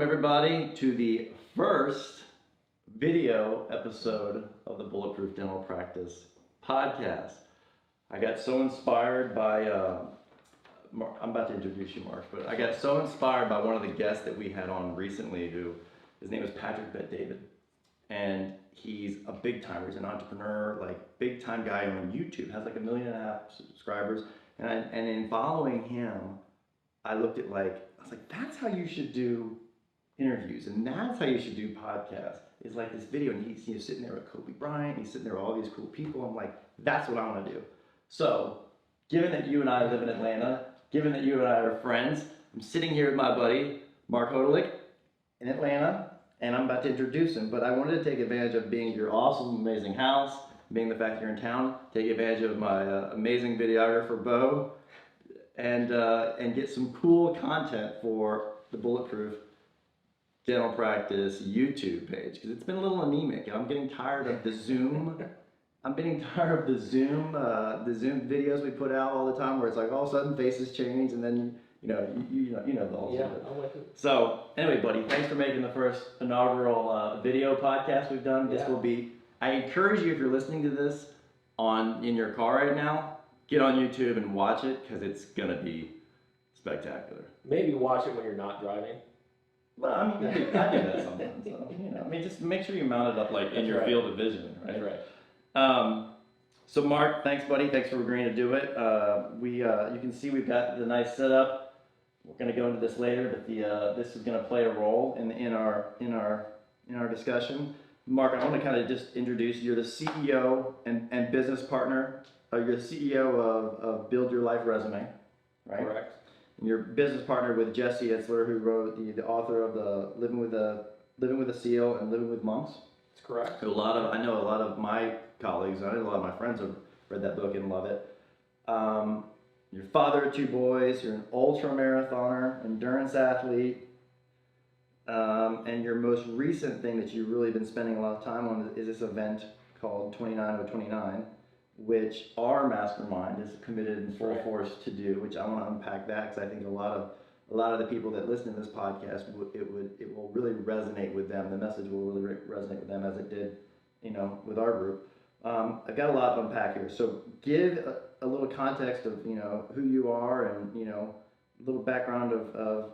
Welcome everybody to the first video episode of the Bulletproof Dental Practice podcast. I got so inspired by, I'm about to introduce you, Mark, but I got so inspired by one of the guests that we had on recently his name is Patrick Bet-David. And he's a big timer, he's an entrepreneur, like big time guy on YouTube, has like 1.5 million subscribers. And in following him, I looked at I was like, that's how you should do interviews, and that's how you should do podcasts. It's like this video, and he's sitting there with Kobe Bryant, he's sitting there with all these cool people. I'm like, that's what I want to do. So, given that you and I live in Atlanta, given that you and I are friends, I'm sitting here with my buddy, Marc Hodulich, in Atlanta, and I'm about to introduce him, but I wanted to take advantage of being at your awesome, amazing house, being the fact that you're in town, take advantage of my amazing videographer, Bo, and get some cool content for the Bulletproof Dental Practice YouTube page, because it's been a little anemic, and I'm getting tired of the Zoom. I'm getting tired of the Zoom videos we put out all the time, where it's like all of a sudden faces change, and then you know the whole yeah, I'm with it. So anyway, buddy, thanks for making the first inaugural video podcast we've done. This will be. I encourage you, if you're listening to this in your car right now, get on YouTube and watch it, because it's gonna be spectacular. Maybe watch it when you're not driving. Well, I mean, I do that sometimes. So, I mean, just make sure you mount it up in your field of vision, right? That's right. So Mark, thanks, buddy. Thanks for agreeing to do it. You can see we've got the nice setup. We're going to go into this later, but this is going to play a role in our discussion. Mark, I want to kind of just introduce you. You're the CEO and business partner. You're the CEO of Build Your Life Resume, right? Correct. And you're business partner with Jesse Itzler, who wrote the author of the Living with a Seal and Living with Monks. That's correct. I know a lot of my colleagues, I know a lot of my friends have read that book and love it. You're father of 2 boys, you're an ultra marathoner, endurance athlete, and your most recent thing that you've really been spending a lot of time on is this event called 29029, which our mastermind is committed in full force to do, which I want to unpack that, because I think a lot of the people that listen to this podcast, it will really resonate with them. The message will really resonate with them, as it did, with our group. I've got a lot to unpack here, so give a little context of who you are, and a little background of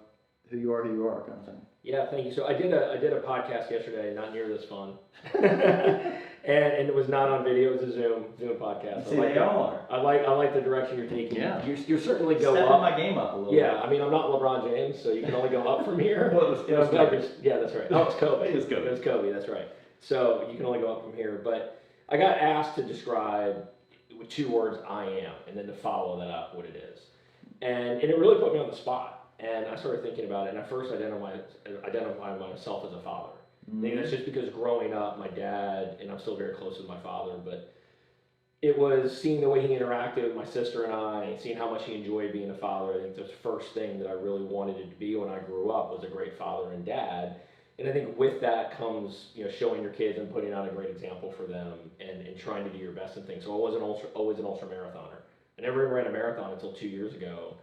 who you are kind of thing. Yeah, thank you. So I did a podcast yesterday, not near this fun, and it was not on video. It was a Zoom podcast. See, they all are. I like the direction you're taking. Yeah, you're certainly go stepping up. my game up a little. Yeah, bit. I mean, I'm not LeBron James, so you can only go up from here. Well, it was Kobe. Yeah, that's right. Oh, it's Kobe. It was Kobe. It was Kobe. That's right. So you can only go up from here. But I got asked to describe with 2 words, I am, and then to follow that up what it is, and it really put me on the spot. And I started thinking about it, and I first identified myself as a father. I think that's just because growing up, my dad, and I'm still very close with my father, but it was seeing the way he interacted with my sister and I, and seeing how much he enjoyed being a father. I think the first thing that I really wanted it to be when I grew up was a great father and dad. And I think with that comes, showing your kids and putting out a great example for them, and trying to do your best in things. So I was always an ultra marathoner. I never even ran a marathon until 2 years ago.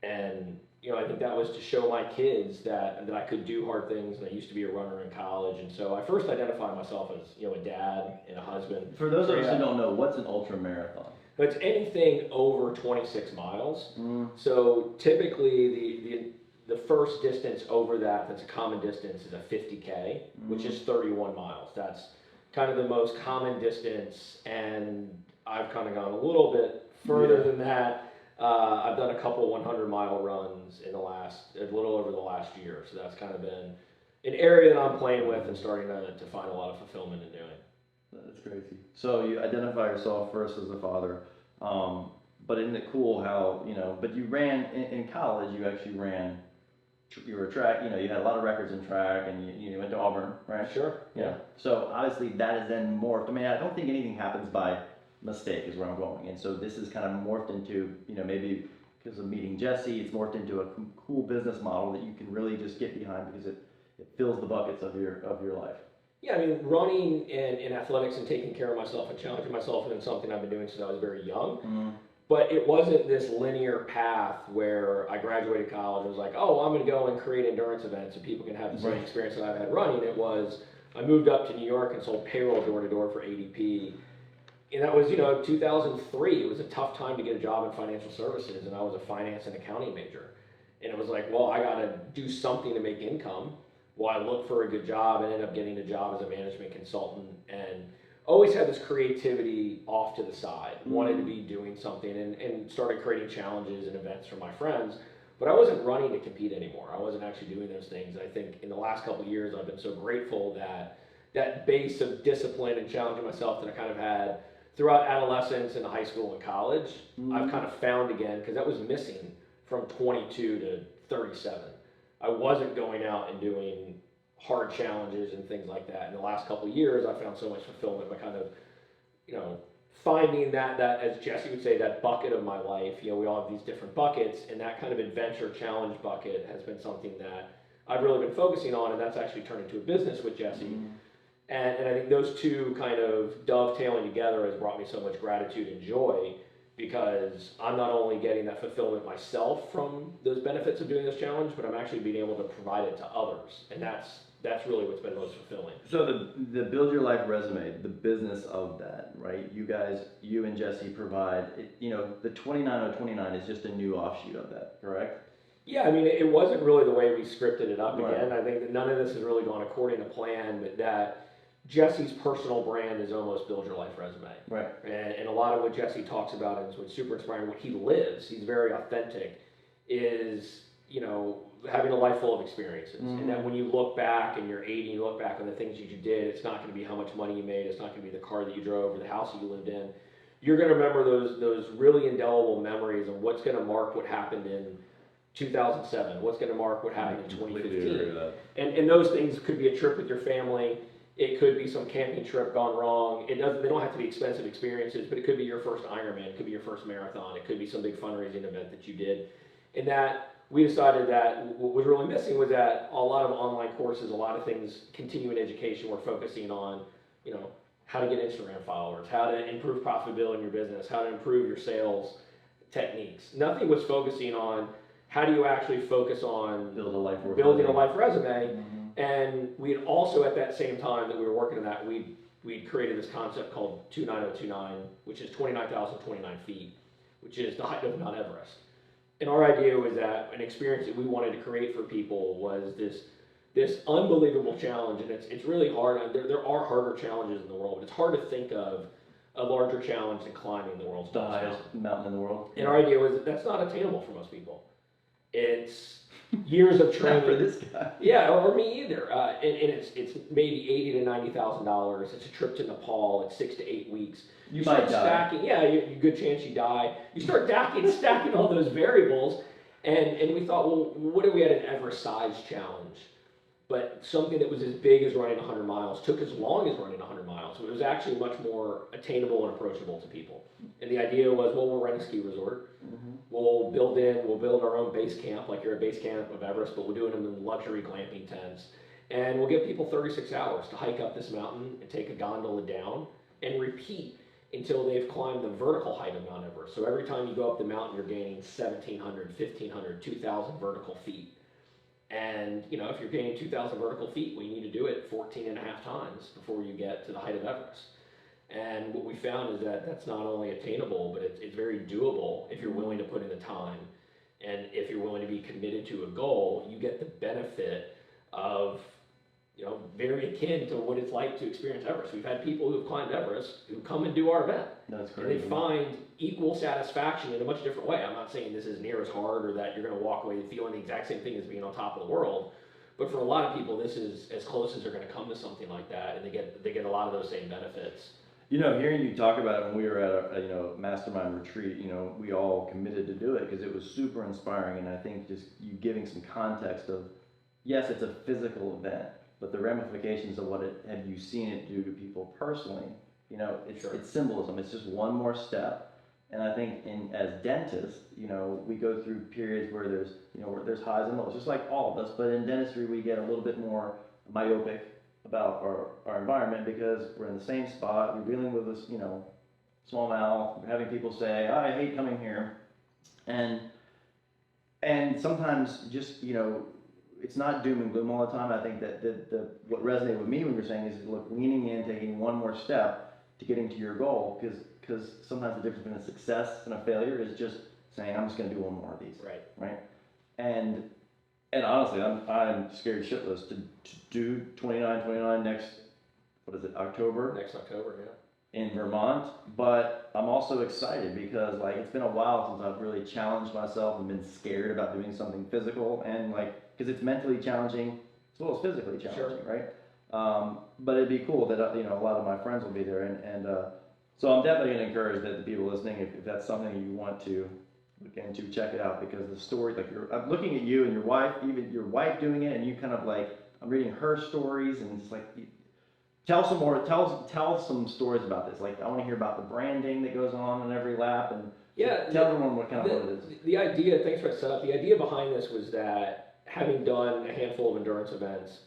And I think that was to show my kids that I could do hard things, and I used to be a runner in college. And so I first identified myself as, a dad and a husband. For those of us who don't know, what's an ultra marathon? It's anything over 26 miles. So typically the first distance over that's a common distance is a 50K, which is 31 miles. That's kind of the most common distance, and I've kind of gone a little bit further than that. I've done a couple 100-mile runs in a little over the last year, so that's kind of been an area that I'm playing with and starting to find a lot of fulfillment in doing. That's crazy. So you identify yourself first as a father, but isn't it cool how But you ran in college. You actually ran. You were track. You had a lot of records in track, and you went to Auburn, right? Sure. Yeah. So obviously that is then morphed. I mean, I don't think anything happens by mistake, is where I'm going. And so this is kind of morphed into, maybe because of meeting Jesse, it's morphed into a cool business model that you can really just get behind, because it fills the buckets of your life. Yeah, I mean, running in athletics and taking care of myself and challenging myself has been something I've been doing since I was very young. But it wasn't this linear path where I graduated college and was like, oh, I'm going to go and create endurance events so people can have the same experience that I've had running. It was, I moved up to New York and sold payroll door to door for ADP. And that was, 2003. It was a tough time to get a job in financial services, and I was a finance and accounting major. And it was like, well, I got to do something to make income. Well, I looked for a good job and ended up getting a job as a management consultant, and always had this creativity off to the side, wanted to be doing something, and started creating challenges and events for my friends. But I wasn't running to compete anymore. I wasn't actually doing those things. I think in the last couple of years, I've been so grateful that that base of discipline and challenging myself that I kind of had throughout adolescence and high school and college, I've kind of found again, because that was missing from 22 to 37. I wasn't going out and doing hard challenges and things like that. In the last couple of years, I found so much fulfillment by kind of, finding that as Jesse would say, that bucket of my life. We all have these different buckets, and that kind of adventure challenge bucket has been something that I've really been focusing on, and that's actually turned into a business with Jesse. And I think those two kind of dovetailing together has brought me so much gratitude and joy, because I'm not only getting that fulfillment myself from those benefits of doing this challenge, but I'm actually being able to provide it to others. And that's really what's been most fulfilling. So the Build Your Life resume, the business of that, right? You and Jesse provide, the 29029 is just a new offshoot of that, correct? Yeah, I mean, it wasn't really the way we scripted it up again. I think that none of this has really gone according to plan, but that Jesse's personal brand is almost Build Your Life resume. Right. And a lot of what Jesse talks about and what's super inspiring, what he lives, he's very authentic, is, having a life full of experiences. And that when you look back and you're 80 and you look back on the things that you did, it's not going to be how much money you made, it's not going to be the car that you drove or the house that you lived in. You're going to remember those really indelible memories of what's going to mark what happened in 2007, what's going to mark what happened in 2015. And those things could be a trip with your family. It could be some camping trip gone wrong. They don't have to be expensive experiences, but it could be your first Ironman, it could be your first marathon, it could be some big fundraising event that you did. And that we decided that what was really missing was that a lot of online courses, a lot of things, continuing education, were focusing on, how to get Instagram followers, how to improve profitability in your business, how to improve your sales techniques. Nothing was focusing on how do you actually focus on building a life resume. And we had also, at that same time that we were working on that, we'd created this concept called 29029, which is 29,029 feet, which is the height of Mount Everest. And our idea was that an experience that we wanted to create for people was this unbelievable challenge. And it's really hard. There are harder challenges in the world, but it's hard to think of a larger challenge than climbing the world's highest mountain in the world. And our idea was that that's not attainable for most people. It's years of training. Not for this guy. Yeah, or me either. And it's maybe $80,000 to $90,000. It's a trip to Nepal. It's 6 to 8 weeks. You might die. Stacking, yeah, you good chance you die. You start stacking all those variables, and we thought, well, what if we had an Everest-sized challenge, but something that was as big as running 100 miles, took as long as running 100 miles, but it was actually much more attainable and approachable to people. And the idea was, well, we'll rent a ski resort. We'll build our own base camp, like you're at base camp of Everest, but we'll do it in luxury glamping tents. And we'll give people 36 hours to hike up this mountain and take a gondola down and repeat until they've climbed the vertical height of Mount Everest. So every time you go up the mountain, you're gaining 1,700, 1,500, 2,000 vertical feet. And, if you're gaining 2,000 vertical feet, we need to do it 14 and a half times before you get to the height of Everest. And what we found is that that's not only attainable, but it's very doable if you're willing to put in the time. And if you're willing to be committed to a goal, you get the benefit of, very akin to what it's like to experience Everest. We've had people who have climbed Everest who come and do our event. That's great. And they find equal satisfaction in a much different way. I'm not saying this is near as hard or that you're going to walk away feeling the exact same thing as being on top of the world. But for a lot of people, this is as close as they're going to come to something like that, and they get a lot of those same benefits. Hearing you talk about it when we were at a mastermind retreat, we all committed to do it because it was super inspiring. And I think just you giving some context of, yes, it's a physical event, but the ramifications of have you seen it do to people personally? It's symbolism. It's just one more step. And I think as dentists, we go through periods where there's highs and lows, just like all of us. But in dentistry, we get a little bit more myopic about our environment because we're in the same spot. We're dealing with this, small mouth, having people say, oh, I hate coming here. And sometimes just, it's not doom and gloom all the time. I think that what resonated with me when you're saying is, look, leaning in, taking one more step to getting to your goal, because sometimes the difference between a success and a failure is just saying, I'm just going to do one more of these. Right. And honestly, I'm scared shitless to do 29 next, what is it, October? Next October, yeah. In Vermont, but I'm also excited because it's been a while since I've really challenged myself and been scared about doing something physical, and because it's mentally challenging as well as physically challenging, sure. Right? But it'd be cool that a lot of my friends will be there, and so I'm definitely gonna encourage that the people listening, if that's something you want to look into, check it out, because the story, I'm looking at you and your wife, even your wife doing it, and you kind of I'm reading her stories, and it's tell some more. Tell some stories about this. I want to hear about the branding that goes on in every lap, and tell everyone what it is. The idea. Thanks for the setup. The idea behind this was that having done a handful of endurance events,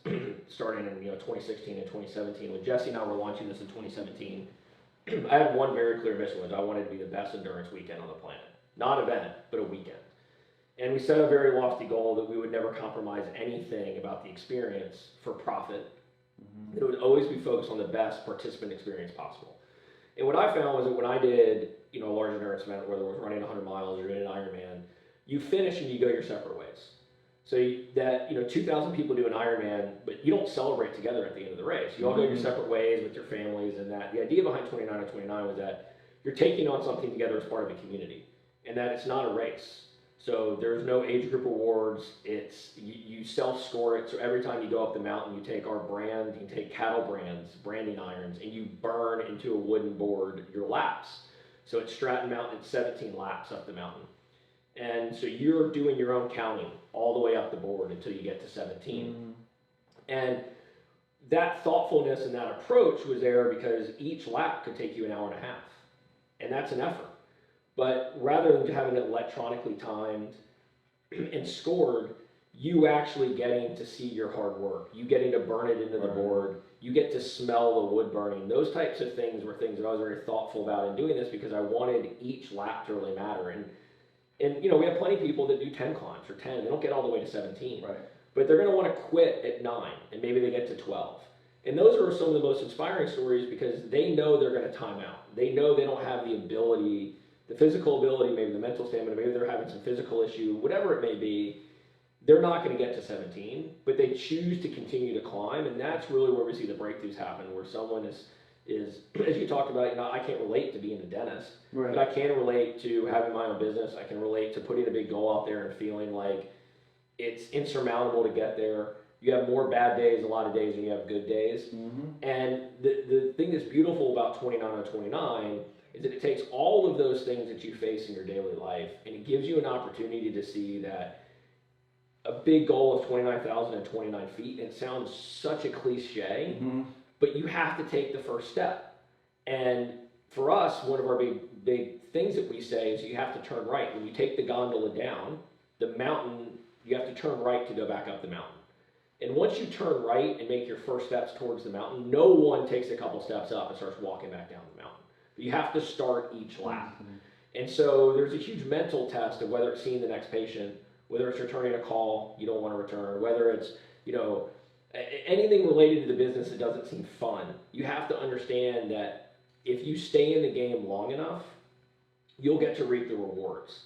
starting in 2016 and 2017, when Jesse and I were launching this in 2017, I had one very clear mission, which I wanted to be the best endurance weekend on the planet. Not event, but a weekend. And we set a very lofty goal that we would never compromise anything about the experience for profit. It would always be focused on the best participant experience possible. And what I found was that when I did, a large endurance event, whether it was running 100 miles or doing an Ironman, you finish and you go your separate ways. So 2,000 people do an Ironman, but you don't celebrate together at the end of the race. You all go your separate ways with your families, and that the idea behind 29 and 29 was that you're taking on something together as part of a community, and that it's not a race. So there's no age group awards. It's you self-score it. So every time you go up the mountain, you take our brand, you take Cattle Brands, branding irons, and you burn into a wooden board your laps. So at Stratton Mountain, it's 17 laps up the mountain. And so you're doing your own counting all the way up the board until you get to 17. And that thoughtfulness and that approach was there because each lap could take you an hour and a half. And that's an effort. But rather than having it electronically timed and scored, you actually getting to see your hard work, you getting to burn it into the board, you get to smell the wood burning. Those types of things were things that I was very thoughtful about in doing this, because I wanted each lap to really matter. And we have plenty of people that do 10 climbs or 10, they don't get all the way to 17. Right. But they're going to want to quit at 9, and maybe they get to 12. And those are some of the most inspiring stories, because they know they're going to time out. They know they don't have the ability, the physical ability, maybe the mental stamina, maybe they're having some physical issue, whatever it may be. They're not going to get to 17, but they choose to continue to climb, and that's really where we see the breakthroughs happen, where someone is as you talked about, I can't relate to being a dentist, but I can relate to having my own business. I can relate to putting a big goal out there and feeling like it's insurmountable to get there. You have more bad days a lot of days than you have good days. And the thing that's beautiful about 29 on 29 is that it takes all of those things that you face in your daily life, and it gives you an opportunity to see that a big goal of 29,029 feet, and it sounds such a cliche, but you have to take the first step. And for us, one of our big things that we say is you have to turn right. When you take the gondola down, the mountain, you have to turn right to go back up the mountain. And once you turn right and make your first steps towards the mountain, no one takes a couple steps up and starts walking back down the mountain. But you have to start each lap. And so there's a huge mental test of whether it's seeing the next patient, whether it's returning a call you don't want to return, whether it's, anything related to the business that doesn't seem fun. You have to understand that if you stay in the game long enough, you'll get to reap the rewards.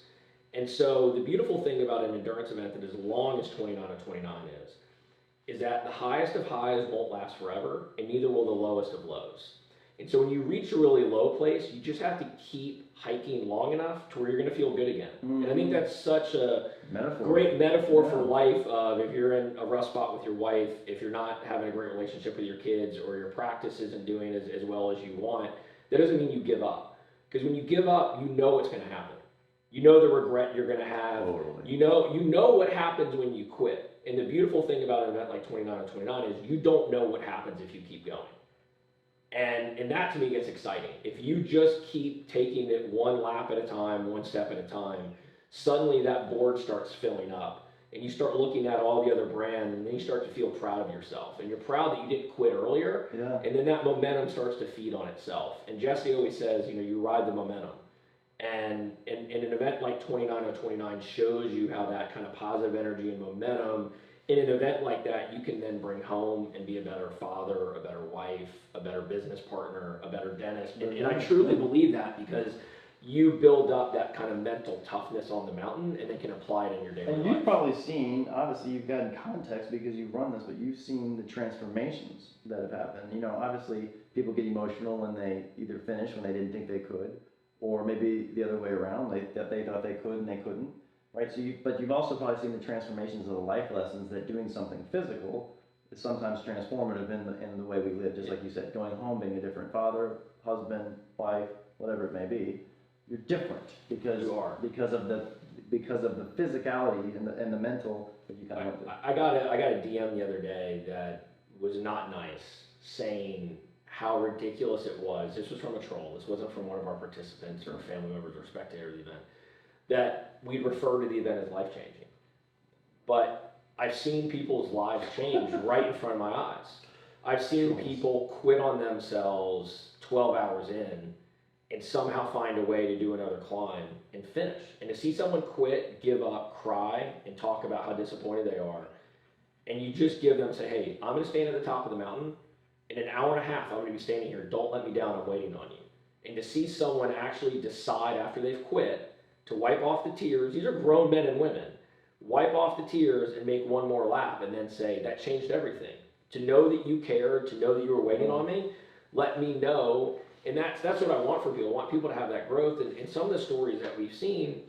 And so the beautiful thing about an endurance event that is as long as 29 on 29 is that the highest of highs won't last forever, and neither will the lowest of lows. And so when you reach a really low place, you just have to keep hiking long enough to where you're going to feel good again. And I think that's such a great metaphor for life of if you're in a rough spot with your wife, if you're not having a great relationship with your kids, or your practice isn't doing as well as you want, that doesn't mean you give up. Because when you give up, you know what's going to happen. You know the regret you're going to have. You know what happens when you quit. And the beautiful thing about an event like 29 on 29 is you don't know what happens if you keep going. And that to me gets exciting. If you just keep taking it one lap at a time, one step at a time, suddenly that board starts filling up. and you start looking at all the other brands, and then you start to feel proud of yourself, and you're proud that you didn't quit earlier, and then that momentum starts to feed on itself. And Jesse always says, you ride the momentum. And an event like 29/29 shows you how that kind of positive energy and momentum, in an event like that, you can then bring home and be a better father, a better wife, a better business partner, a better dentist. And I truly believe that, because you build up that kind of mental toughness on the mountain, and then can apply it in your daily life. And you've probably seen, obviously you've gotten context because you've run this, but you've seen the transformations that have happened. Obviously people get emotional when they either finish when they didn't think they could, or maybe the other way around, that they thought they could and they couldn't, right? But you've also probably seen the transformations of the life lessons that doing something physical is sometimes transformative in the way we live. Just like you said, going home, being a different father, husband, wife, whatever it may be. You're different because of the physicality and the mental that you kind of went through. I got a DM the other day that was not nice, saying how ridiculous it was. This was from a troll. This wasn't from one of our participants or family members or spectators of the event. That we'd refer to the event as life changing, but I've seen people's lives change right in front of my eyes. I've seen people quit on themselves 12 hours in, and somehow find a way to do another climb and finish. And to see someone quit, give up, cry, and talk about how disappointed they are, and you just give them, say, hey, I'm gonna stand at the top of the mountain, in an hour and a half, I'm gonna be standing here, don't let me down, I'm waiting on you. And to see someone actually decide after they've quit to wipe off the tears, these are grown men and women, wipe off the tears and make one more lap, and then say, that changed everything. To know that you cared, to know that you were waiting on me, let me know. And that's what I want for people. I want people to have that growth. And some of the stories that we've seen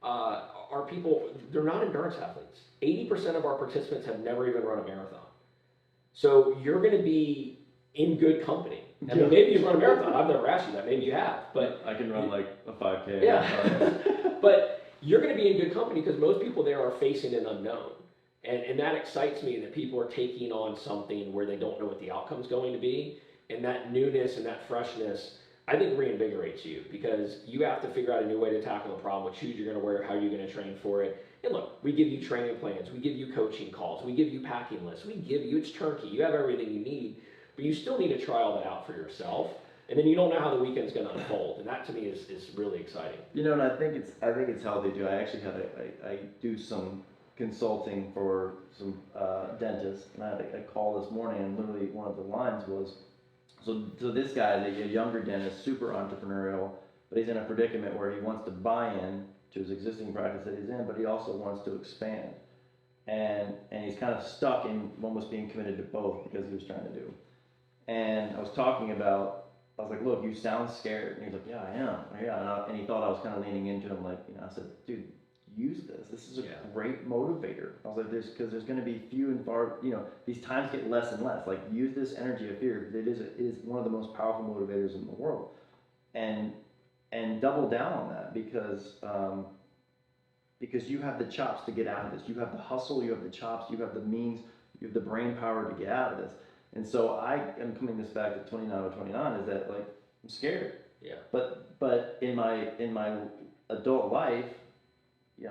are people, they're not endurance athletes. 80% of our participants have never even run a marathon. So you're going to be in good company. I mean, maybe you've run a marathon. I've never asked you that. Maybe you have. But I can run like a 5K. Yeah. But you're going to be in good company, because most people there are facing an unknown. And that excites me, that people are taking on something where they don't know what the outcome's going to be. And that newness and that freshness, I think, reinvigorates you, because you have to figure out a new way to tackle the problem, what shoes you're going to wear, how you're going to train for it. And look, we give you training plans, we give you coaching calls, we give you packing lists, it's turnkey, you have everything you need, but you still need to try all that out for yourself. And then you don't know how the weekend's going to unfold, and that to me is really exciting. And I think it's healthy too. I actually I do some consulting for some dentists, and I had a call this morning, and literally one of the lines was, so this guy is a younger dentist, super entrepreneurial, but he's in a predicament where he wants to buy in to his existing practice that he's in, but he also wants to expand. And he's kind of stuck in almost being committed to both, because he was trying to do. And I was like, look, you sound scared. And he was like, yeah, I am. Yeah. And he thought I was kind of leaning into him, like, I said, dude, use this. This is a great motivator. I was like, because there's going to be few and far, these times get less and less. Like, use this energy of fear. It is one of the most powerful motivators in the world. And double down on that, because you have the chops to get out of this. You have the hustle, you have the chops, you have the means, you have the brain power to get out of this. And so I am coming this back to 29/29, is that, like, I'm scared. Yeah. But in my adult life,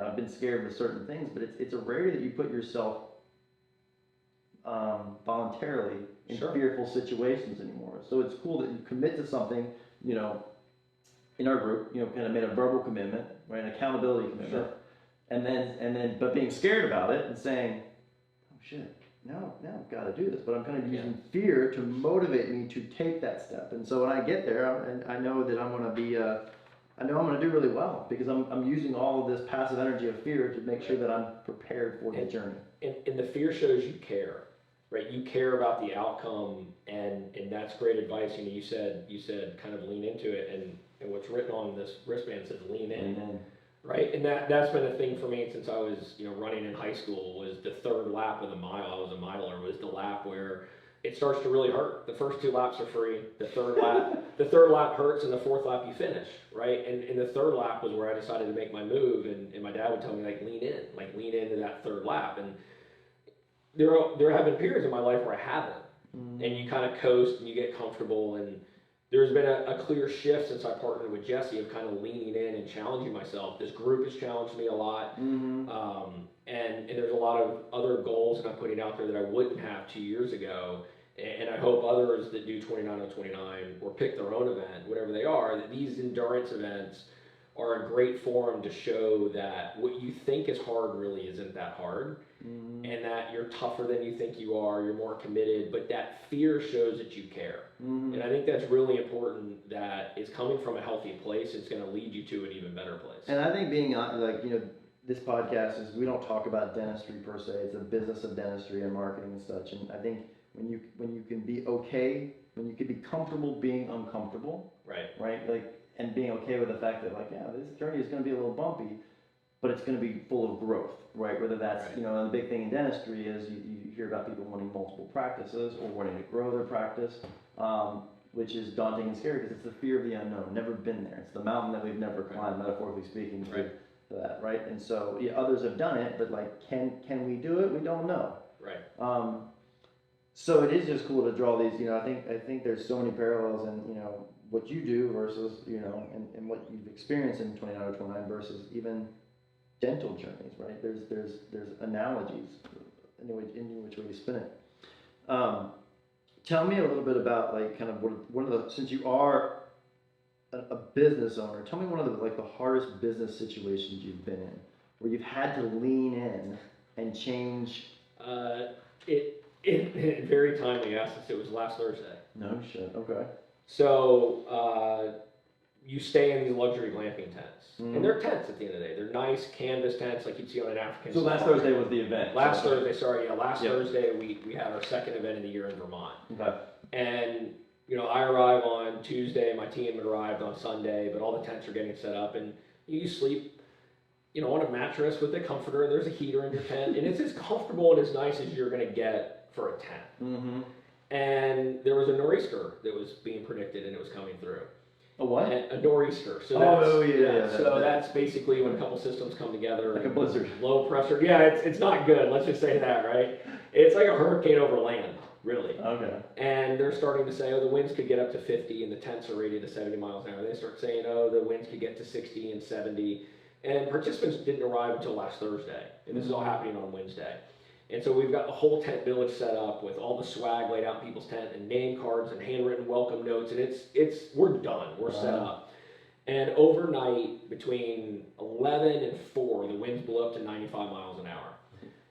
I've been scared with certain things, but it's a rarity that you put yourself voluntarily in fearful situations anymore. So it's cool that you commit to something, in our group, kind of made a verbal commitment, right, an accountability commitment, and then, but being scared about it and saying, oh shit, now I've got to do this, but I'm kind of using fear to motivate me to take that step. And so when I get there, I know that I'm going to be, I know I'm going to do really well, because I'm using all of this passive energy of fear to make sure that I'm prepared for the journey. And the fear shows you care, right? You care about the outcome, and that's great advice. You said kind of lean into it, and what's written on this wristband says lean in. Amen. Right, and that's been a thing for me since I was running in high school. Was the third lap of the mile. I was a miler. Was the lap where it starts to really hurt. The first 2 laps are free. The third lap hurts, and the fourth lap you finish, right? And the third lap was where I decided to make my move, and my dad would tell me, like, lean into that third lap. And there have been periods in my life where I haven't, and you kind of coast and you get comfortable, and there's been a clear shift since I partnered with Jesse of kind of leaning in and challenging myself. This group has challenged me a lot. And there's a lot of other goals that I'm putting out there that I wouldn't have 2 years ago. And I hope others that do 29 or pick their own event, whatever they are, that these endurance events are a great forum to show that what you think is hard really isn't that hard, and that you're tougher than you think you are, you're more committed, but that fear shows that you care. And I think that's really important, that it's coming from a healthy place. It's going to lead you to an even better place. And I think being like, this podcast is, we don't talk about dentistry per se. It's a business of dentistry and marketing and such. And I think when you can be okay, when you can be comfortable being uncomfortable, right? Like, and being okay with the fact that, like, yeah, this journey is going to be a little bumpy, but it's going to be full of growth, right? Whether that's, the big thing in dentistry is you hear about people wanting multiple practices or wanting to grow their practice, which is daunting and scary because it's the fear of the unknown. Never been there. It's the mountain that we've never climbed, metaphorically speaking, to that, right? And so others have done it, but like, can we do it? We don't know. So it is just cool to draw these. I think there's so many parallels in what you do versus and what you've experienced in 29 versus even dental journeys, right? There's analogies in which way you spin it. Tell me a little bit about, like, kind of what are the, since you are a business owner, tell me one of the hardest business situations you've been in where you've had to lean in and change. It very timely asked us. It was last Thursday. No shit. Okay. So you stay in these luxury glamping tents, and they're tents at the end of the day. They're nice canvas tents like you'd see on an African. So last Thursday was the event. Last Thursday, Thursday we had our second event of the year in Vermont. Okay. And I arrive on Tuesday. My team had arrived on Sunday, but all the tents are getting set up, and you sleep, on a mattress with a comforter, and there's a heater in your tent, and it's as comfortable and as nice as you're gonna get for a tent. And there was a nor'easter that was being predicted, and it was coming through. A what? A nor'easter. So that's basically when a couple systems come together. Like a blizzard. Low pressure. Yeah, it's not good. Let's just say that, right? It's like a hurricane over land, really. Okay. And they're starting to say, the winds could get up to 50, and the tents are rated to 70 miles an hour. They start saying, the winds could get to 60 and 70. And participants didn't arrive until last Thursday, and this is all happening on Wednesday. And so we've got the whole tent village set up with all the swag laid out in people's tent and name cards and handwritten welcome notes, and we're done, we're set up. And overnight, between 11 and 4, the winds blew up to 95 miles an hour.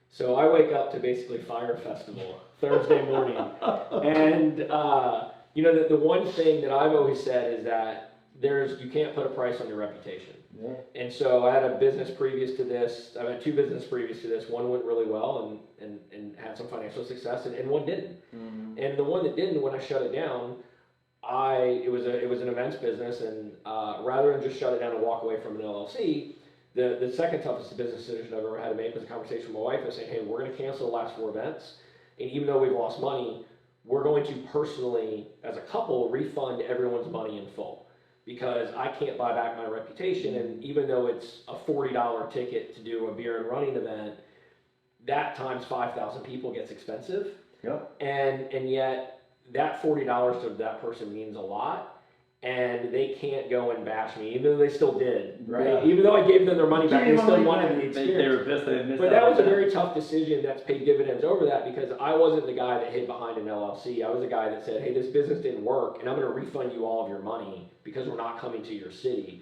So I wake up to basically Fire Festival Thursday morning, and the one thing that I've always said is that you can't put a price on your reputation. Yeah. And so I had a business previous to this. I had 2 businesses previous to this. One went really well and had some financial success, and one didn't. And the one that didn't, when I shut it down, it was an events business, and rather than just shut it down and walk away from an LLC, the second toughest business decision I've ever had to make was a conversation with my wife and saying, hey, we're going to cancel the last 4 events, and even though we've lost money, we're going to personally, as a couple, refund everyone's money in full. Because I can't buy back my reputation, and even though it's a $40 ticket to do a beer and running event, that times 5,000 people gets expensive. Yep. And yet that $40 to that person means a lot, and they can't go and bash me, even though they still did, right? Yeah. Even though I gave them their money back, they still wanted the experience. They were pissed they missed But that was a very tough decision that's paid dividends over that, because I wasn't the guy that hid behind an LLC. I was the guy that said, hey, this business didn't work, and I'm going to refund you all of your money because we're not coming to your city.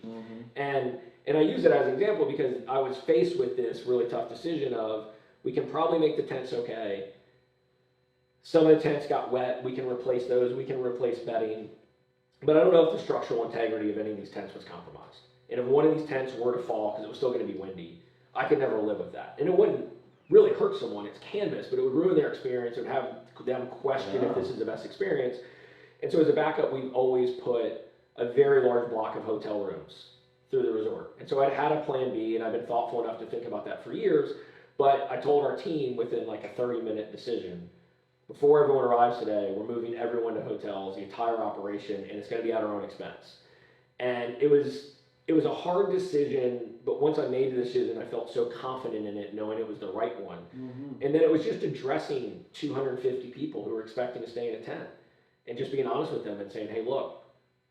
And I use it as an example because I was faced with this really tough decision of, we can probably make the tents okay. Some of the tents got wet. We can replace those. We can replace bedding. But I don't know if the structural integrity of any of these tents was compromised. And if one of these tents were to fall, because it was still going to be windy, I could never live with that. And it wouldn't really hurt someone. It's canvas, but it would ruin their experience. It would have them question if this is the best experience. And so as a backup, we've always put a very large block of hotel rooms through the resort. And so I'd had a plan B, and I've been thoughtful enough to think about that for years. But I told our team within like a 30-minute decision, before everyone arrives today, we're moving everyone to hotels, the entire operation, and it's going to be at our own expense. And it was a hard decision, but once I made the decision, I felt so confident in it, knowing it was the right one. And then it was just addressing 250 people who were expecting to stay in a tent, and just being honest with them and saying, hey, look,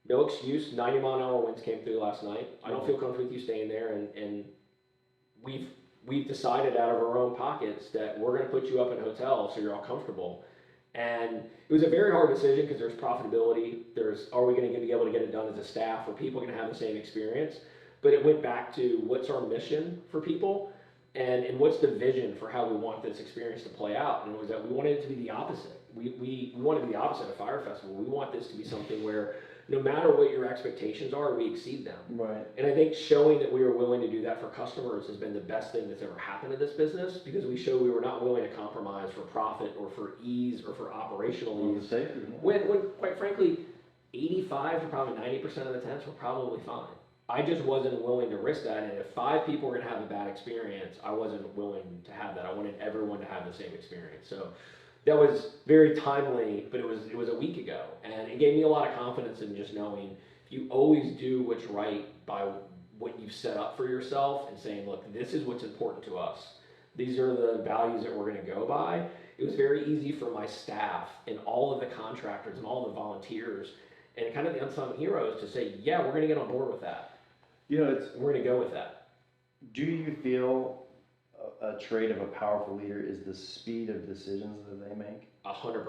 no excuse. 90-mile-an-hour winds came through last night. I don't feel comfortable with you staying there, and we've decided out of our own pockets that we're going to put you up in a hotel so you're all comfortable. And it was a very hard decision because there's profitability. Are we going to be able to get it done as a staff? Are people going to have the same experience? But it went back to what's our mission for people, and what's the vision for how we want this experience to play out. And it was that we wanted it to be the opposite. We wanted to be the opposite of Fire Festival. We want this to be something where no matter what your expectations are, we exceed them. Right. And I think showing that we were willing to do that for customers has been the best thing that's ever happened to this business, because we showed we were not willing to compromise for profit or for ease or for operational ease. Safety, yeah. When quite frankly, 85 to probably 90% of the tents were probably fine. I just wasn't willing to risk that, and if 5 people were going to have a bad experience, I wasn't willing to have that. I wanted everyone to have the same experience. So that was very timely, but it was a week ago, and it gave me a lot of confidence in just knowing if you always do what's right by what you've set up for yourself and saying, look, this is what's important to us. These are the values that we're going to go by. It was very easy for my staff and all of the contractors and all the volunteers and kind of the unsung heroes to say, yeah, we're going to get on board with that. You know, We're going to go with that. do you feel a trait of a powerful leader is the speed of decisions that they make? 100%.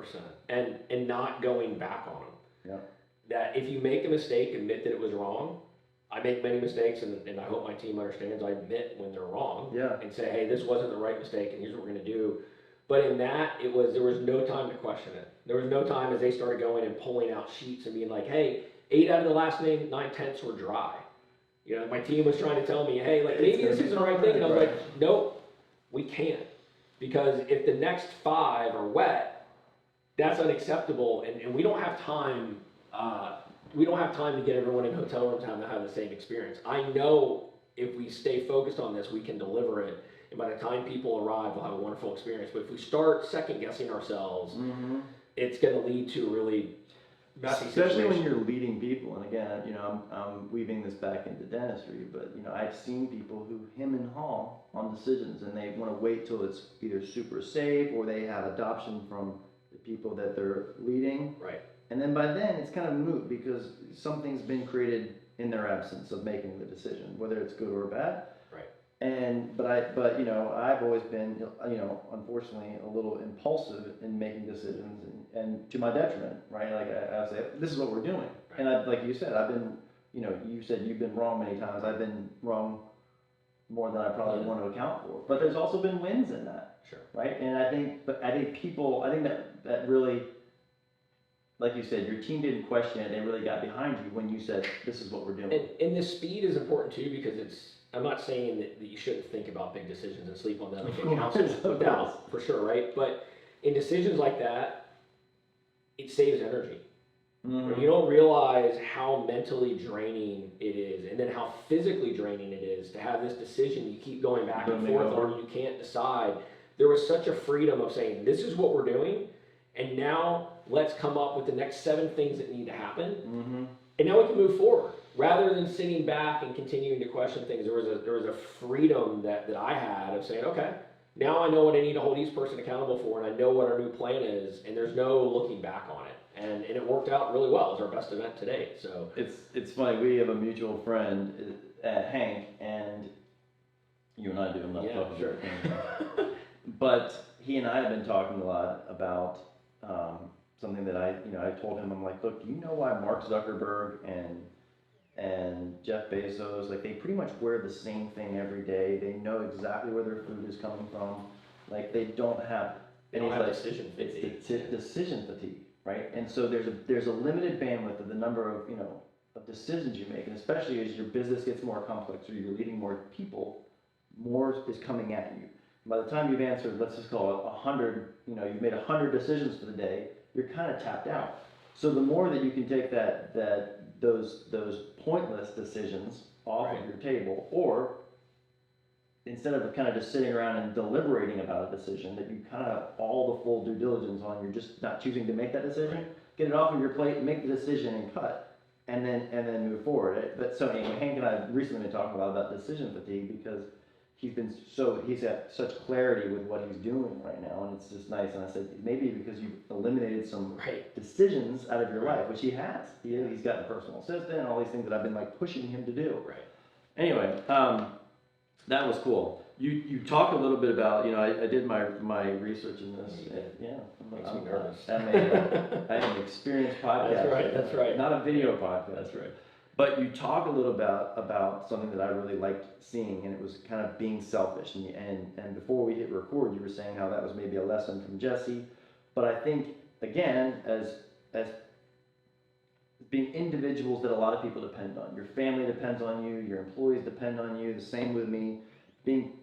And not going back on them. Yeah. That if you make a mistake, admit that it was wrong. I make many mistakes, and I hope my team understands I admit when they're wrong. Yeah. And say, hey, this wasn't the right mistake, and here's what we're going to do. But in that, there was no time to question it. There was no time as they started going and pulling out sheets and being like, hey, 8 out of the last 9 tenths were dry. You know, my team was trying to tell me, hey, like, maybe this isn't the right thing. And I was like, nope, we can't. Because if the next 5 are wet, that's unacceptable. And we don't have time. We don't have time to get everyone in hotel room time to have the same experience. I know if we stay focused on this, we can deliver it. And by the time people arrive, we'll have a wonderful experience. But if we start second guessing ourselves, it's going to lead to a really messy Especially situation. when you're leading people. And again, you know, I'm weaving this back into dentistry, but you know, I've seen people who hem and haw on decisions, and they want to wait till it's either super safe or they have adoption from the people that they're leading. Right. And then by then it's kind of moot because something's been created in their absence of making the decision, whether it's good or bad. Right. But you know, I've always been, you know, unfortunately a little impulsive in making decisions, and to my detriment, right? Like I say, this is what we're doing. Right. And like you said, I've been, you know, you said you've been wrong many times. I've been wrong more than I probably want to account for. But there's also been wins in that. Sure. Right. And I think that really, like you said, your team didn't question it. They really got behind you when you said, this is what we're doing. And the speed is important too, because I'm not saying that you shouldn't think about big decisions and sleep on them and get counsel with that, for sure, right? But in decisions like that, it saves energy. Mm-hmm. You don't realize how mentally draining it is, and then how physically draining it is to have this decision you keep going back and forth on, you can't decide. There was such a freedom of saying, this is what we're doing, and now let's come up with the next 7 things that need to happen, and now we can move forward. Rather than sitting back and continuing to question things, there was a freedom that I had of saying, okay, now I know what I need to hold each person accountable for, and I know what our new plan is, and there's no looking back on it. And it worked out really well. It was our best event to date. So it's funny. We have a mutual friend, Hank, and you and I do. I'm not talking sure. about him. But he and I have been talking a lot about something that I told him. I'm like, look, do you know why Mark Zuckerberg and Jeff Bezos, like, they pretty much wear the same thing every day. They know exactly where their food is coming from. Like, they don't have. They don't have decision fatigue. It's decision fatigue. Right, and so there's a limited bandwidth of the number of of decisions you make, and especially as your business gets more complex or you're leading more people, more is coming at you. By the time you've answered, let's just call it 100, you've made 100 decisions for the day, you're kind of tapped out. So the more that you can take those pointless decisions off of your table, or instead of kind of just sitting around and deliberating about a decision, that you kind of have all the full due diligence on, you're just not choosing to make that decision, get it off of your plate, make the decision and cut, and then move forward. But so anyway, Hank and I have recently been talking about decision fatigue, because he's got such clarity with what he's doing right now, and it's just nice. And I said, maybe because you've eliminated some decisions out of your life, which he has. He's got a personal assistant and all these things that I've been like pushing him to do. Right. Anyway, that was cool. You talk a little bit about, I did my research in this. Yeah. Makes me nervous. I am an experienced podcast. That's right. Not a video podcast. That's right. But you talk a little about something that I really liked seeing, and it was kind of being selfish. And before we hit record, you were saying how that was maybe a lesson from Jesse. But I think, again, as being individuals that a lot of people depend on. Your family depends on you. Your employees depend on you. The same with me. Being,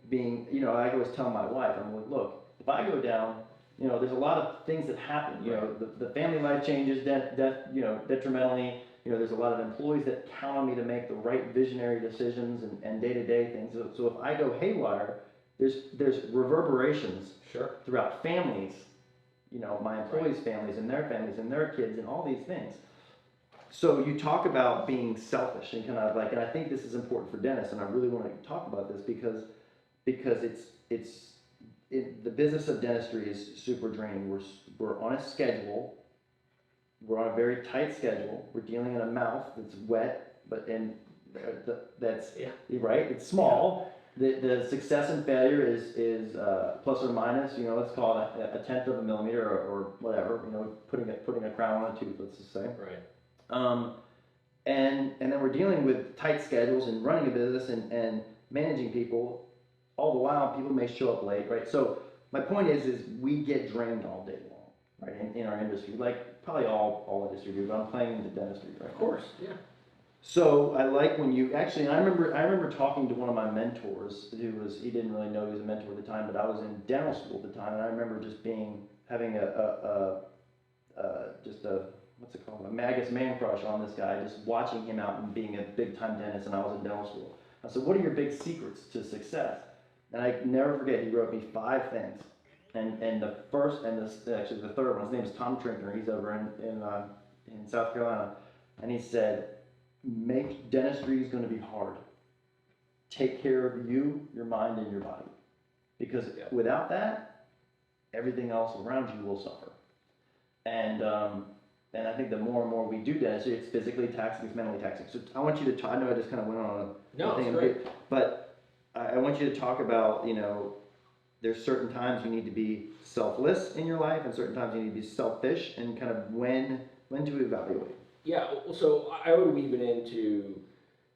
I always tell my wife, I'm like, look, if I go down, there's a lot of things that happen. The family life changes detrimentally. There's a lot of employees that count on me to make the right visionary decisions and day-to-day things. So if I go haywire, there's reverberations throughout families, my employees' families and their kids and all these things. So you talk about being selfish and kind of like, and I think this is important for dentists, and I really want to talk about this because the business of dentistry is super draining. We're on a schedule. We're on a very tight schedule. We're dealing in a mouth that's wet, that's right. It's small. The success and failure is plus or minus. Let's call it a tenth of a millimeter or whatever. Putting a crown on a tooth. Let's just say. Right. And then we're dealing with tight schedules and running a business and managing people. All the while, people may show up late, right? So my point is we get drained all day long, right? In our industry, like probably all industry do, but I'm playing into dentistry, right? Of course, yeah. So I like when you actually, I remember talking to one of my mentors he didn't really know he was a mentor at the time, but I was in dental school at the time, and I remember just having what's it called? I guess man crush on this guy, just watching him out and being a big time dentist, and I was in dental school. I said, what are your big secrets to success? And I never forget, he wrote me 5 things. And the first, and actually the third one, his name is Tom Trinkner, he's over in South Carolina. And he said, dentistry is going to be hard. Take care of you, your mind, and your body. Because without that, everything else around you will suffer. And I think the more and more we do dentistry, it's physically taxing, it's mentally taxing. So I want you to talk, I know I just kind of went on a thing, great. But I want you to talk about, there's certain times you need to be selfless in your life and certain times you need to be selfish, and kind of when to evaluate. Yeah, so I would weave it into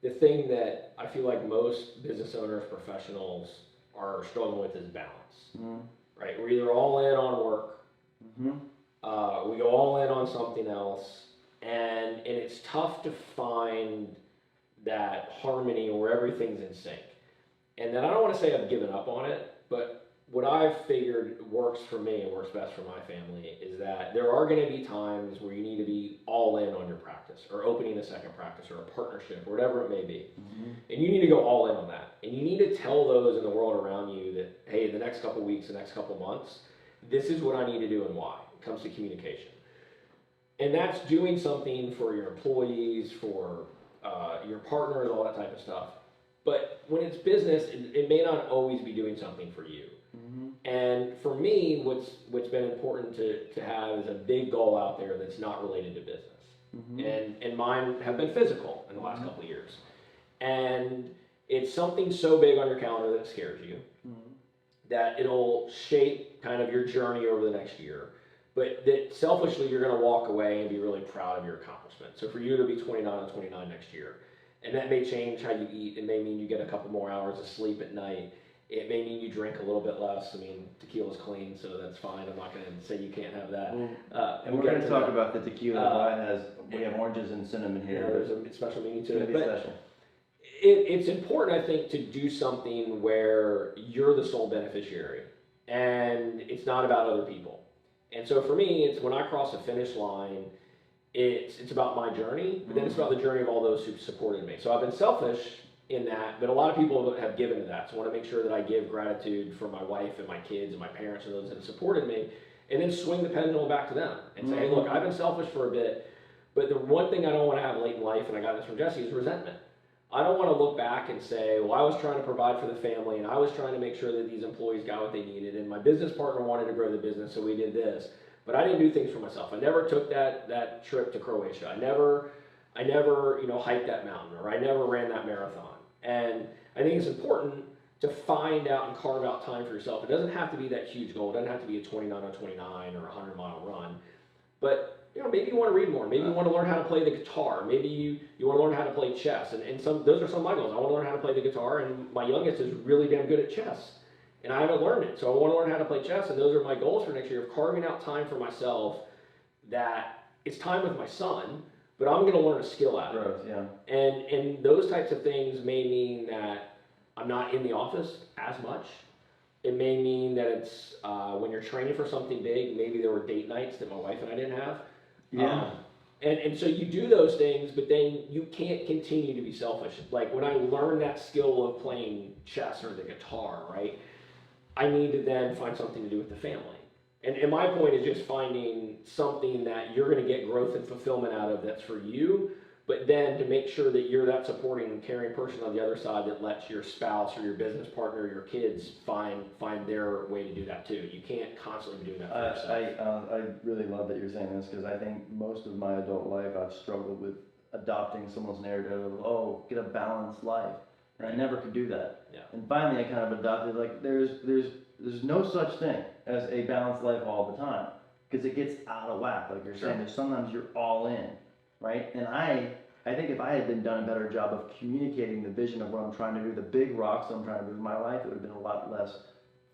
the thing that I feel like most business owners, professionals are struggling with is balance, right? We're either all in on work, we go all in on something else, and it's tough to find that harmony where everything's in sync. And then I don't want to say I've given up on it, but what I've figured works for me and works best for my family is that there are going to be times where you need to be all in on your practice, or opening a second practice, or a partnership, or whatever it may be. And you need to go all in on that. And you need to tell those in the world around you that, hey, the next couple weeks, the next couple months, this is what I need to do and why. It comes to communication. And that's doing something for your employees, for your partners, all that type of stuff. But when it's business, it may not always be doing something for you. And for me, what's been important to have is a big goal out there that's not related to business. And mine have been physical in the last couple of years. And it's something so big on your calendar that it scares you, that it'll shape kind of your journey over the next year. But that selfishly, you're going to walk away and be really proud of your accomplishment. So for you to be 29 on 29 next year, and that may change how you eat. It may mean you get a couple more hours of sleep at night. It may mean you drink a little bit less. I mean, tequila's clean, so that's fine. I'm not going to say you can't have that. And we're going to talk about the tequila. We have oranges and cinnamon here. There's a special meaning to it. It's special. It's important, I think, to do something where you're the sole beneficiary, and it's not about other people. And so for me, it's when I cross a finish line, it's about my journey, but then it's about the journey of all those who supported me. So I've been selfish in that, but a lot of people have given to that. So I want to make sure that I give gratitude for my wife and my kids and my parents and those that have supported me, and then swing the pendulum back to them and say, hey, look, I've been selfish for a bit, but the one thing I don't want to have late in life, and I got this from Jesse, is resentment. I don't want to look back and say, well, I was trying to provide for the family and I was trying to make sure that these employees got what they needed and my business partner wanted to grow the business, so we did this. But I didn't do things for myself. I never took that trip to Croatia. I never, hiked that mountain, or I never ran that marathon. And I think it's important to find out and carve out time for yourself. It doesn't have to be that huge goal. It doesn't have to be a 29 on 29 or a 100-mile run. But maybe you want to read more. Maybe you want to learn how to play the guitar. Maybe you want to learn how to play chess. And those are some of my goals. I want to learn how to play the guitar, and my youngest is really damn good at chess. And I haven't learned it. So I want to learn how to play chess, and those are my goals for next year, of carving out time for myself that it's time with my son, but I'm going to learn a skill out of it. Yeah. And those types of things may mean that I'm not in the office as much. It may mean that it's when you're training for something big, maybe there were date nights that my wife and I didn't have. Yeah. And so you do those things, but then you can't continue to be selfish. Like when I learned that skill of playing chess or the guitar, right? I need to then find something to do with the family. And my point is just finding something that you're going to get growth and fulfillment out of that's for you, but then to make sure that you're that supporting and caring person on the other side that lets your spouse or your business partner or your kids find their way to do that too. You can't constantly be doing that for yourself. I really love that you're saying this, because I think most of my adult life I've struggled with adopting someone's narrative of, oh, get a balanced life. And I never could do that. Yeah. And finally I kind of adopted, like, there's no such thing as a balanced life all the time, because it gets out of whack, like you're saying. There's sometimes you're all in, right? And I think if I had done a better job of communicating the vision of what I'm trying to do, the big rocks that I'm trying to move in my life, it would have been a lot less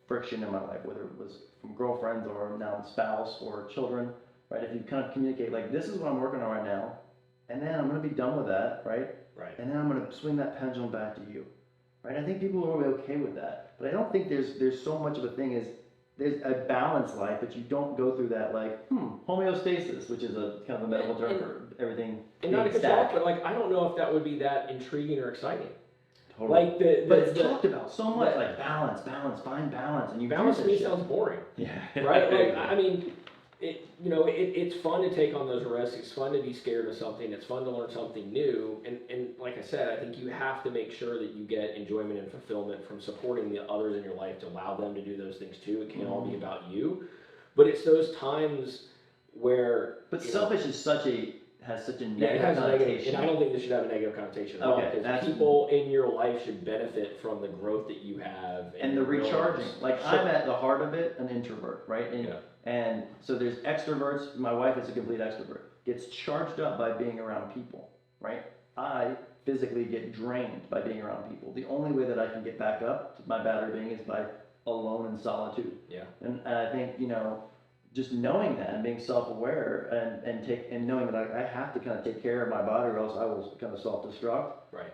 friction in my life, whether it was from girlfriends or now spouse or children, right? If you kind of communicate, like, this is what I'm working on right now, and then I'm going to be done with that, right? Right. And then I'm going to swing that pendulum back to you, right? I think people are really okay with that, but I don't think there's so much of a thing as there's a balanced life, but you don't go through that, like, homeostasis, which is a kind of a medical term for everything. And not to cut you off, but like, I don't know if that would be that intriguing or exciting. Totally. Like but it's talked about so much, like balance, find balance, and you balance to me shit. sounds boring. Yeah. Right? Like, I mean, it's fun to take on those risks. It's fun to be scared of something. It's fun to learn something new. And like I said, I think you have to make sure that you get enjoyment and fulfillment from supporting the others in your life to allow them to do those things too. It can't all be about you, but it's those times where. But selfish is has such a it negative has connotation. and I don't think this should have a negative connotation at all. Because people in your life should benefit from the growth that you have and the recharging. Like, sure. I'm at the heart of it, an introvert, right? And so there's extroverts. My wife is a complete extrovert. Gets charged up by being around people, right? I physically get drained by being around people. The only way that I can get back up to my battery being is by alone in solitude. Yeah. And I think, just knowing that and being self-aware and knowing that I have to kind of take care of my body or else I will kind of self-destruct. Right.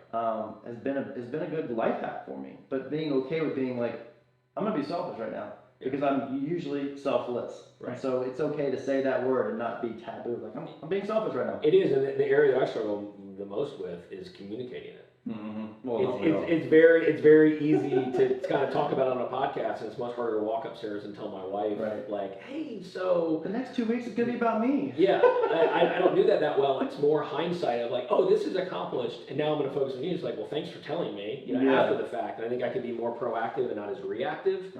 Has been a good life hack for me. But being okay with being like, I'm gonna be selfish right now, because I'm usually selfless. Right. And so it's okay to say that word and not be taboo. Like, I'm being selfish right now. It is, and the area that I struggle the most with is communicating it. Mm-hmm. Well, it's very easy to kind of talk about it on a podcast, and it's much harder to walk upstairs and tell my wife, like, hey, so the next 2 weeks is gonna be about me. Yeah, I don't do that well. It's more hindsight of like, oh, this is accomplished, and now I'm going to focus on you. It's like, well, thanks for telling me, after the fact. And I think I could be more proactive and not as reactive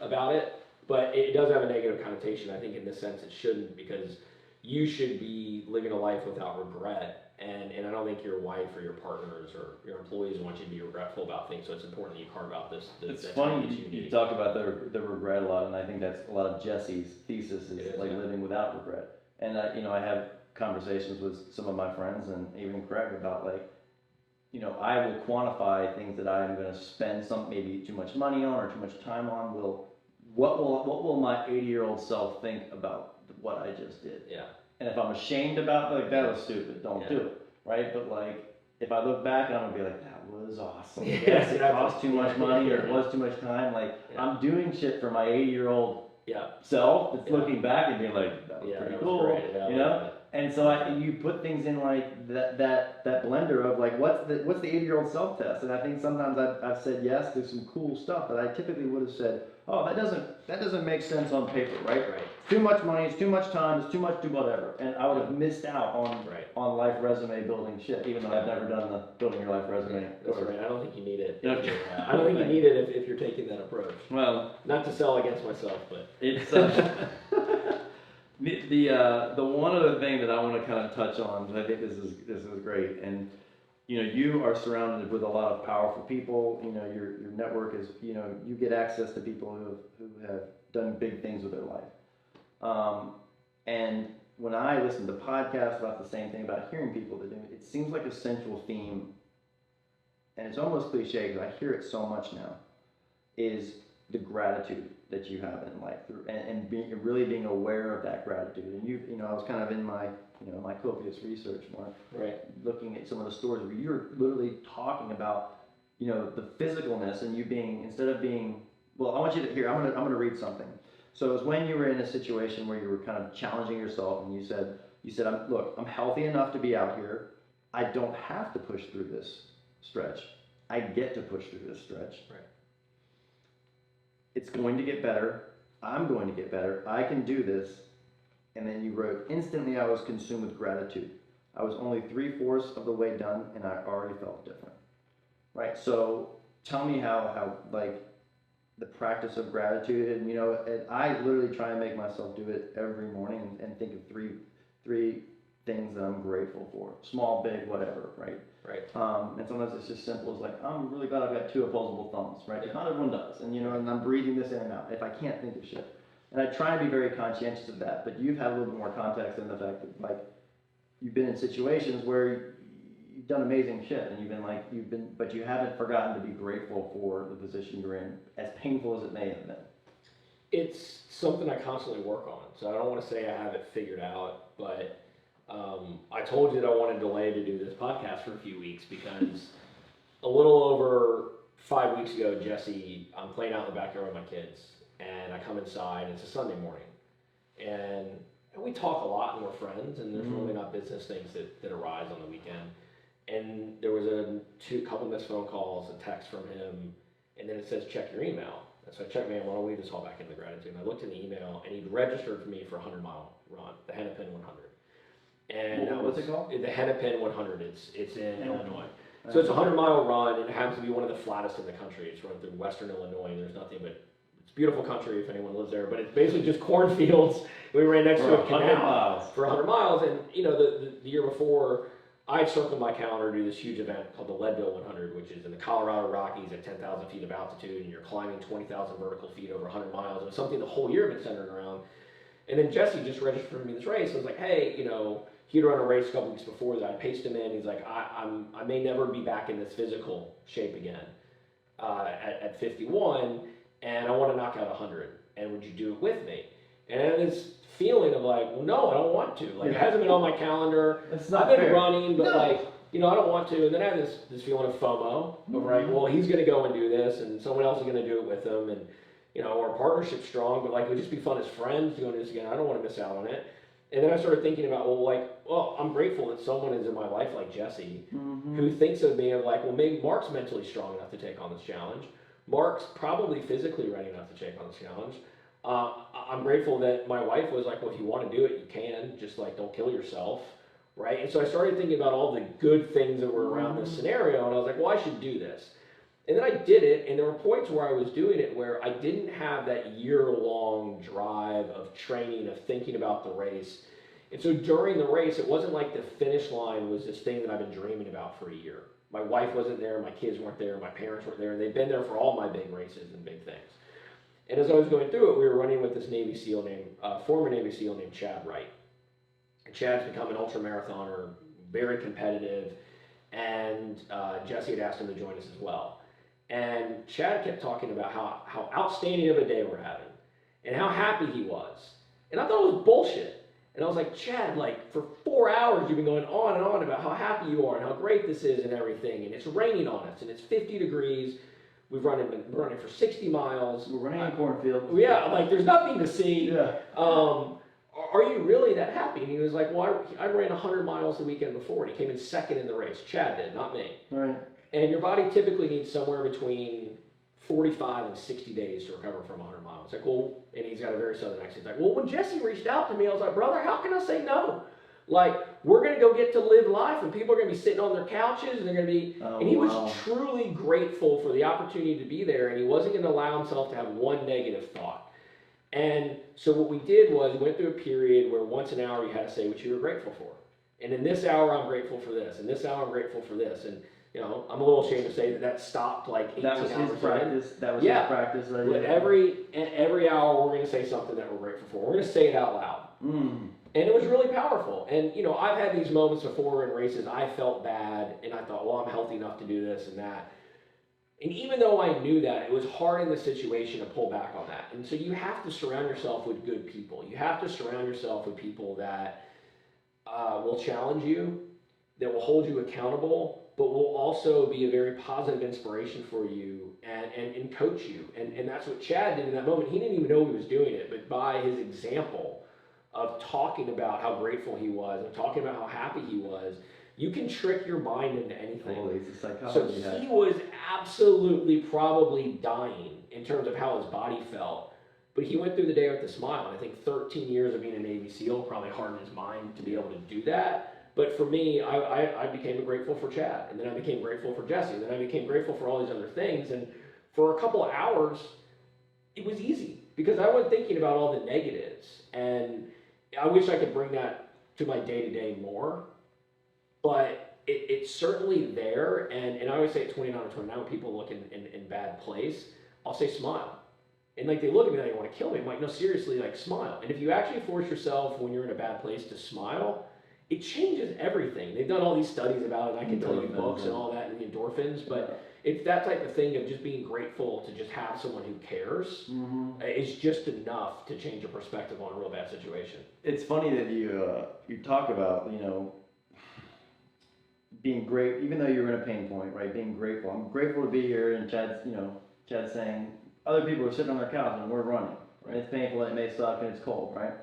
about it. But it does have a negative connotation. I think in this sense it shouldn't, because you should be living a life without regret. And I don't think your wife or your partners or your employees want you to be regretful about things. So it's important that you carve out this. It's funny you talk about the regret a lot, and I think that's a lot of Jesse's thesis is living without regret. And I have conversations with some of my friends and even Craig about, like, I will quantify things that I'm going to spend maybe too much money on or too much time on. What will my 80-year-old self think about what I just did? Yeah. And if I'm ashamed about, like, that was stupid, don't do it, right? But, like, if I look back, I'm gonna be like, that was awesome. Yes, it cost too much money or it was too much time. Like, I'm doing shit for my 80-year-old self that's looking back and being like, that was pretty cool, And so you put things in, like, that blender of, like, what's the 80-year-old self test? And I think sometimes I've said yes to some cool stuff that I typically would have said, oh, that doesn't make sense on paper, right? Right. too much money, it's too much time, it's too much do whatever. And I would have missed out Right. on life resume building shit, even though I've never done the building your life resume. That's right. I don't think you need it. Okay. I don't think you need it if you're taking that approach. Well, Not to sell against myself, but it's the one other thing that I want to kind of touch on, because I think this is great, and you know, you are surrounded with a lot of powerful people. You know, your network is, you know, you get access to people who have done big things with their life. And when I listen to podcasts about the same thing, about hearing people that do it, it seems like a central theme, and it's almost cliche because I hear it so much now, is the gratitude that you have in life, and really being aware of that gratitude. And you know, I was kind of in my, you know, my copious research, Mark, right, looking at some of the stories where you're literally talking about, you know, the physicalness, and you being, instead of being, well, I want you to hear, I'm gonna read something. So it was when you were in a situation where you were kind of challenging yourself, and you said, I'm healthy enough to be out here. I don't have to push through this stretch. I get to push through this stretch. right. It's going to get better. I'm going to get better. I can do this. And then you wrote, instantly I was consumed with gratitude. I was only 3/4 of the way done, and I already felt different. Right? So tell me how like, the practice of gratitude, and you know, and I literally try and make myself do it every morning and think of three things that I'm grateful for, small, big, whatever, right? Right. And sometimes it's just simple as like, I'm really glad I've got 2 opposable thumbs, right? Not everyone does, and you know, and I'm breathing this in and out if I can't think of shit. And I try and be very conscientious of that, but you've had a little bit more context in the fact that, like, you've been in situations where you've done amazing shit, and but you haven't forgotten to be grateful for the position you're in, as painful as it may have been. It's something I constantly work on, so I don't want to say I have it figured out, but I told you that I wanted to delay to do this podcast for a few weeks because a little over 5 weeks ago, Jesse, I'm playing out in the backyard with my kids, and I come inside, and it's a Sunday morning, and we talk a lot, and we're friends, and there's really not business things that arise on the weekend. And there was a couple missed phone calls, a text from him, and then it says, check your email. And so I checked, man, why don't we just haul back into gratitude? And I looked in the email, and he'd registered for me for a 100-mile run, the Hennepin 100. And what's it called? The Hennepin 100. It's in Illinois. So it's a 100-mile run, and it happens to be one of the flattest in the country. It's run through western Illinois, and there's nothing but, it's beautiful country if anyone lives there, but it's basically just cornfields. We ran next to a canal for 100 miles, and you know, the year before, I'd circled my calendar to do this huge event called the Leadville 100, which is in the Colorado Rockies at 10,000 feet of altitude, and you're climbing 20,000 vertical feet over 100 miles. It was something the whole year had been centered around. And then Jesse just registered for me this race. I was like, hey, you know, he'd run a race a couple weeks before that. I paced him in. He's like, I may never be back in this physical shape again at 51, and I want to knock out 100. And would you do it with me? And I had this feeling of like, well, no, I don't want to. Like, it hasn't been on my calendar. I've been running, but like, you know, I don't want to. And then I had this feeling of FOMO of like, well, he's going to go and do this, and someone else is going to do it with him, and you know, our partnership's strong, but like, it would just be fun as friends doing this again. I don't want to miss out on it. And then I started thinking about, well, I'm grateful that someone is in my life like Jesse, who thinks of me of like, well, maybe Mark's mentally strong enough to take on this challenge. Mark's probably physically ready enough to take on this challenge. I'm grateful that my wife was like, well, if you want to do it, you can, just like, don't kill yourself, right? And so I started thinking about all the good things that were around this scenario, and I was like, well, I should do this. And then I did it, and there were points where I was doing it where I didn't have that year-long drive of training, of thinking about the race. And so during the race, it wasn't like the finish line was this thing that I've been dreaming about for a year. My wife wasn't there, my kids weren't there, my parents weren't there, and they'd been there for all my big races and big things. And as I was going through it, we were running with this Navy SEAL former Navy SEAL named Chad Wright. And Chad's become an ultra-marathoner, very competitive, and Jesse had asked him to join us as well. And Chad kept talking about how outstanding of a day we're having, and how happy he was. And I thought it was bullshit. And I was like, Chad, like, for 4 hours you've been going on and on about how happy you are and how great this is and everything, and it's raining on us, and it's 50 degrees. We're running for 60 miles. We're running in a cornfield. Yeah, like, there's nothing to see. Yeah. Are you really that happy? And he was like, well, I ran 100 miles the weekend before, and he came in second in the race. Chad did, not me. Right. And your body typically needs somewhere between 45 and 60 days to recover from 100 miles. It's like, well, and he's got a very southern accent. He's like, well, when Jesse reached out to me, I was like, brother, how can I say no? Like, we're going to go get to live life, and people are going to be sitting on their couches, and they're going to be, and he was truly grateful for the opportunity to be there, and he wasn't going to allow himself to have one negative thought. And so what we did was we went through a period where once an hour you had to say what you were grateful for. And in this hour, I'm grateful for this, and this hour, I'm grateful for this. And you know, I'm a little ashamed to say that stopped like 18 hours. That was his practice. That was his practice. Every hour, we're going to say something that we're grateful for. We're going to say it out loud. And it was really powerful. And, you know, I've had these moments before in races. I felt bad, and I thought, well, I'm healthy enough to do this and that. And even though I knew that, it was hard in the situation to pull back on that. And so you have to surround yourself with good people. You have to surround yourself with people that will challenge you, that will hold you accountable, but will also be a very positive inspiration for you and coach you. And that's what Chad did in that moment. He didn't even know he was doing it, but by his example of talking about how grateful he was and talking about how happy he was, you can trick your mind into anything. Totally, it's a psychology. So he was absolutely probably dying in terms of how his body felt. But he went through the day with a smile. And I think 13 years of being a Navy SEAL probably hardened his mind to be able to do that. But for me, I became grateful for Chad, and then I became grateful for Jesse, and then I became grateful for all these other things. And for a couple of hours, it was easy because I wasn't thinking about all the negatives. And I wish I could bring that to my day-to-day more, but it's certainly there. And I always say at 29 or 29, when people look in bad place, I'll say smile. And like they look at me like they want to kill me. I'm like, no, seriously, like smile. And if you actually force yourself when you're in a bad place to smile, it changes everything. They've done all these studies about it. I can tell you books and all that and the endorphins, but it's that type of thing of just being grateful to just have someone who cares is just enough to change your perspective on a real bad situation. It's funny that you talk about, you know, being great, even though you're in a pain point, right? Being grateful. I'm grateful to be here, and Chad's saying other people are sitting on their couch and we're running. Right? It's painful, it may suck, and it's cold, right?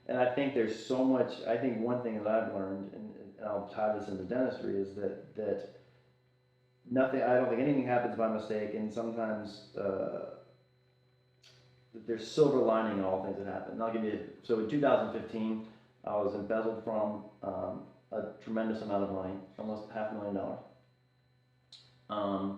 And I think there's so much, I think one thing that I've learned, and I'll tie this into dentistry, is that nothing, I don't think anything happens by mistake, and sometimes there's silver lining in all things that happen. And I'll give you, so in 2015, I was embezzled from a tremendous amount of money, almost $500,000.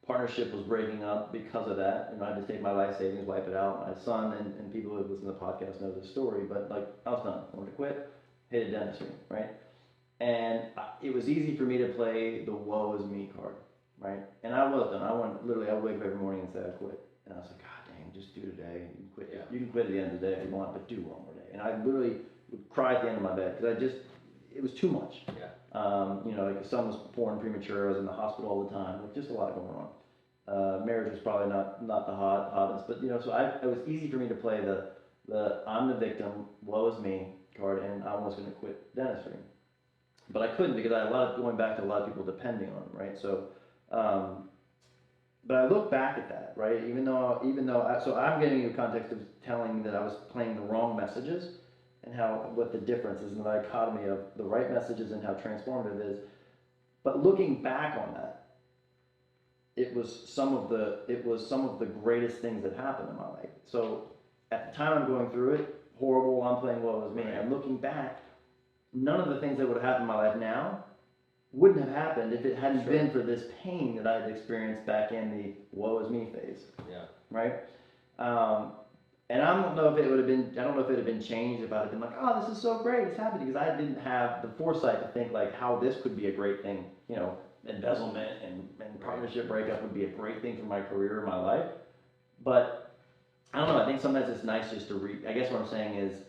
Partnership was breaking up because of that, and I had to take my life savings, wipe it out. My son and people who listen to the podcast know this story, but like I was done. I wanted to quit, hated dentistry, right? And it was easy for me to play the woe is me card, right? And I was done. I would wake up every morning and say I quit, and I was like, God dang, just do today. You can quit. Yeah. You can quit at the end of the day if you want, but do one more day. And I literally would cry at the end of my bed because it was too much. Yeah. You know, like the son was born premature. I was in the hospital all the time. Like just a lot going on. Marriage was probably not the hottest, but you know, so it was easy for me to play the I'm the victim, woe is me card, and I was going to quit dentistry, but I couldn't because I had going back to a lot of people depending on them, right? So, but I look back at that, right? Even though so I'm giving you a context of telling that I was playing the wrong messages and what the difference is in the dichotomy of the right messages and how transformative it is. But looking back on that, it was some of the greatest things that happened in my life. So at the time I'm going through it, horrible, I'm playing woe is me. And looking back, none of the things that would have happened in my life now wouldn't have happened if it hadn't been for this pain that I had experienced back in the woe is me phase. Yeah. Right? And I don't know if it had been changed if I had been like, oh, this is so great, it's happening, because I didn't have the foresight to think like how this could be a great thing, you know, embezzlement and partnership breakup would be a great thing for my career and my life. But I don't know, I think sometimes it's nice just to I guess what I'm saying is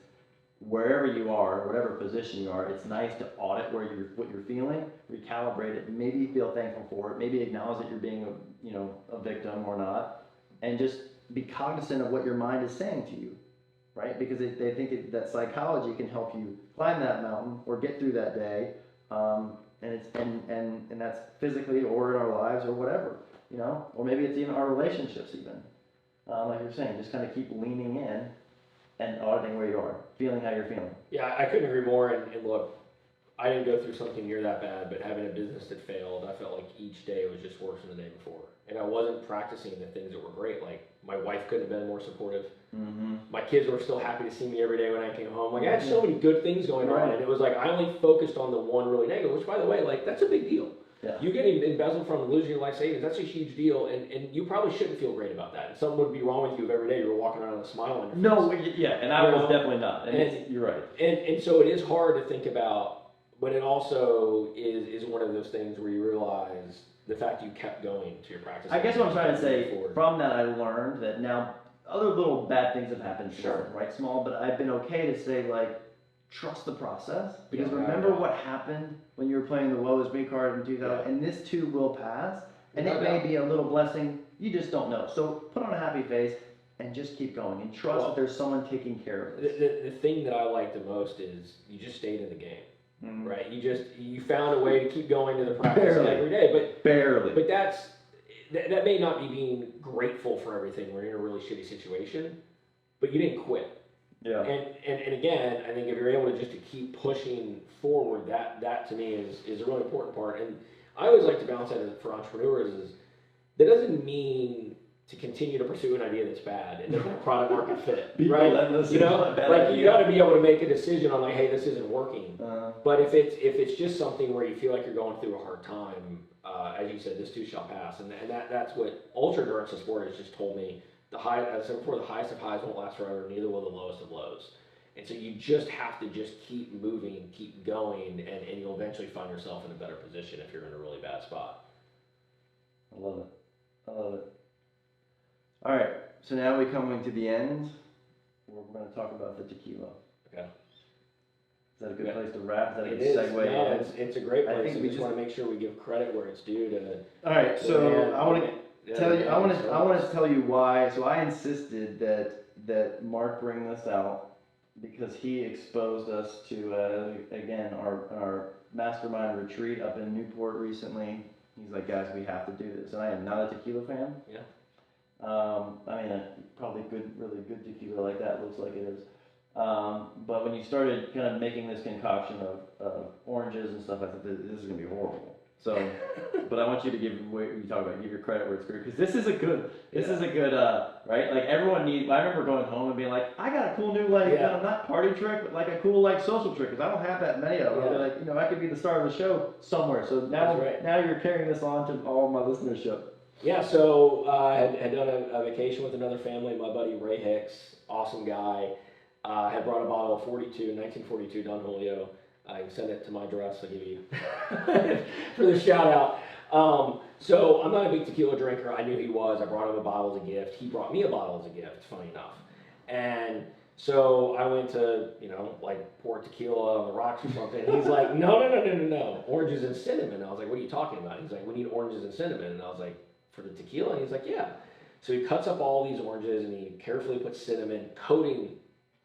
wherever you are, whatever position you are, it's nice to audit what you're feeling, recalibrate it, maybe feel thankful for it, maybe acknowledge that you're being a victim or not, and just be cognizant of what your mind is saying to you, right? Because they think that psychology can help you climb that mountain or get through that day, and that's physically or in our lives or whatever, you know, or maybe it's even our relationships even. Like you're saying, just kind of keep leaning in and auditing where you are, feeling how you're feeling. Yeah, I couldn't agree more. And look, I didn't go through something near that bad, but having a business that failed, I felt like each day was just worse than the day before. And I wasn't practicing the things that were great. Like, my wife couldn't have been more supportive. My kids were still happy to see me every day when I came home. Like, I had so many good things going on, and it was like I only focused on the one really negative, which, by the way, like, that's a big deal. Yeah. You getting embezzled from and losing your life savings, that's a huge deal, and you probably shouldn't feel great about that. And something would be wrong with you if every day you were walking around with a smile on your face. No, yeah, and I was definitely not. And you're right. And so it is hard to think about, but it also is one of those things where you realize the fact you kept going to your practice. I guess what I'm trying to say, from that I learned that now other little bad things have happened, right, small, but I've been okay to say, like, trust the process, because remember what happened when you were playing the woe is me card in 2000, and this too will pass, and it may be a little blessing, you just don't know. So put on a happy face and just keep going and trust that there's someone taking care of this. The thing that I like the most is you just stayed in the game. Right, you found a way to keep going to the practice every day, but But that may not be being grateful for everything. We're in a really shitty situation, but you didn't quit. Yeah. And again, I think if you're able to just to keep pushing forward, that to me is a really important part. And I always like to balance that for entrepreneurs is that doesn't mean to continue to pursue an idea that's bad and doesn't have product market fit, right? You know, like you got to be able to make a decision on like, hey, this isn't working. But if it's just something where you feel like you're going through a hard time, as you said, this too shall pass, and that's what ultra endurance in sport has just told me. The high, as I said before, the highest of highs won't last forever, neither will the lowest of lows. And so you just have to just keep moving, keep going, and you'll eventually find yourself in a better position if you're in a really bad spot. I love it. All right, so now we're coming to the end. We're going to talk about the tequila. Okay. Is that a good place to wrap? Is that a good segue? No, it's a great place. We just want to make sure we give credit where it's due to. All right, so I want to tell you. I want to tell you why. So I insisted that Mark bring this out because he exposed us to again our mastermind retreat up in Newport recently. He's like, guys, we have to do this, and I am not a tequila fan. Yeah. I mean, probably really good tequila like that looks like it is. But when you started kind of making this concoction of oranges and stuff, I thought this is going to be horrible. So, but I want you to give your credit where it's due, because this is a good, right? Like everyone needs. I remember going home and being like, I got a cool new not party trick, but like a cool social trick, because I don't have that many of them. Yeah. Like, I could be the star of the show somewhere. So now you're carrying this on to all of my listenership. Yeah, so I had done a vacation with another family. My buddy Ray Hicks, awesome guy, had brought a bottle of 1942 Don Julio. I can send it to my address. I'll give you for the shout out. So I'm not a big tequila drinker. I knew he was. I brought him a bottle as a gift. He brought me a bottle as a gift, funny enough. And so I went to, pour tequila on the rocks or something. And he's like, no, oranges and cinnamon. I was like, what are you talking about? He's like, we need oranges and cinnamon. And I was like, for the tequila? And he's like, yeah. So he cuts up all these oranges and he carefully puts cinnamon, coating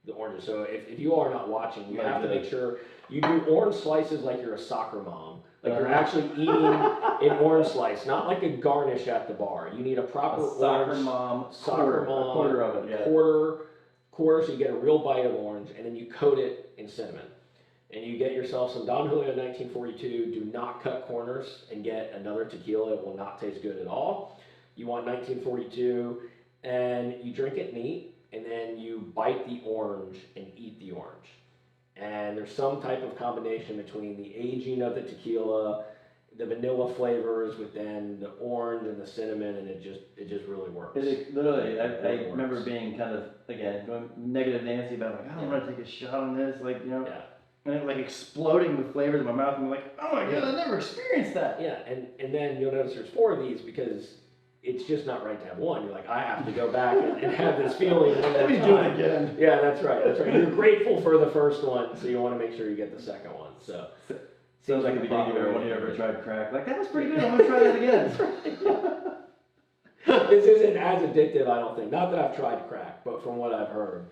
the oranges. So if you are not watching, you have to make sure you do orange slices like you're a soccer mom. Like you're actually eating an orange slice, not like a garnish at the bar. You need a proper soccer mom, quarter of it, yeah. Quarter, so you get a real bite of orange, and then you coat it in cinnamon. And you get yourself some Don Julio 1942. Do not cut corners and get another tequila. It will not taste good at all. You want 1942, and you drink it neat, and then you bite the orange and eat the orange. And there's some type of combination between the aging of the tequila, the vanilla flavors with then the orange and the cinnamon, and it just really works. Literally, I remember being kind of, again, going negative Nancy about like, I don't want to take a shot on this, and it exploding with flavors in my mouth, and I'm like, oh my god, I never experienced that. Yeah, and then you'll notice there's 4 of these because it's just not right to have one. You're like, I have to go back and have this feeling. Let me do it again. Yeah, that's right. You're grateful for the first one, so you want to make sure you get the second one. So sounds like the beginning of everyone who ever tried crack. Like, that was pretty good. I'm gonna try that again. This isn't as addictive, I don't think. Not that I've tried crack, but from what I've heard.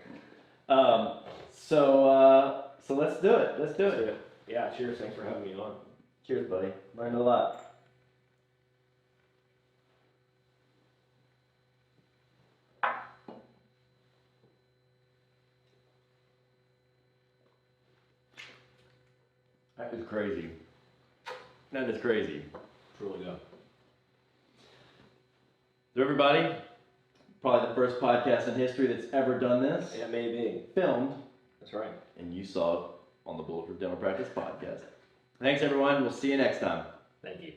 So let's do it. Let's do it. Yeah. Cheers. Thanks for having me on. Cheers, buddy. Learned a lot. That is crazy. That is crazy. It's really good. So everybody, probably the first podcast in history that's ever done this. Yeah, maybe. Filmed. That's right. And you saw it on the Bulletproof Dental Practice podcast. Thanks everyone. We'll see you next time. Thank you.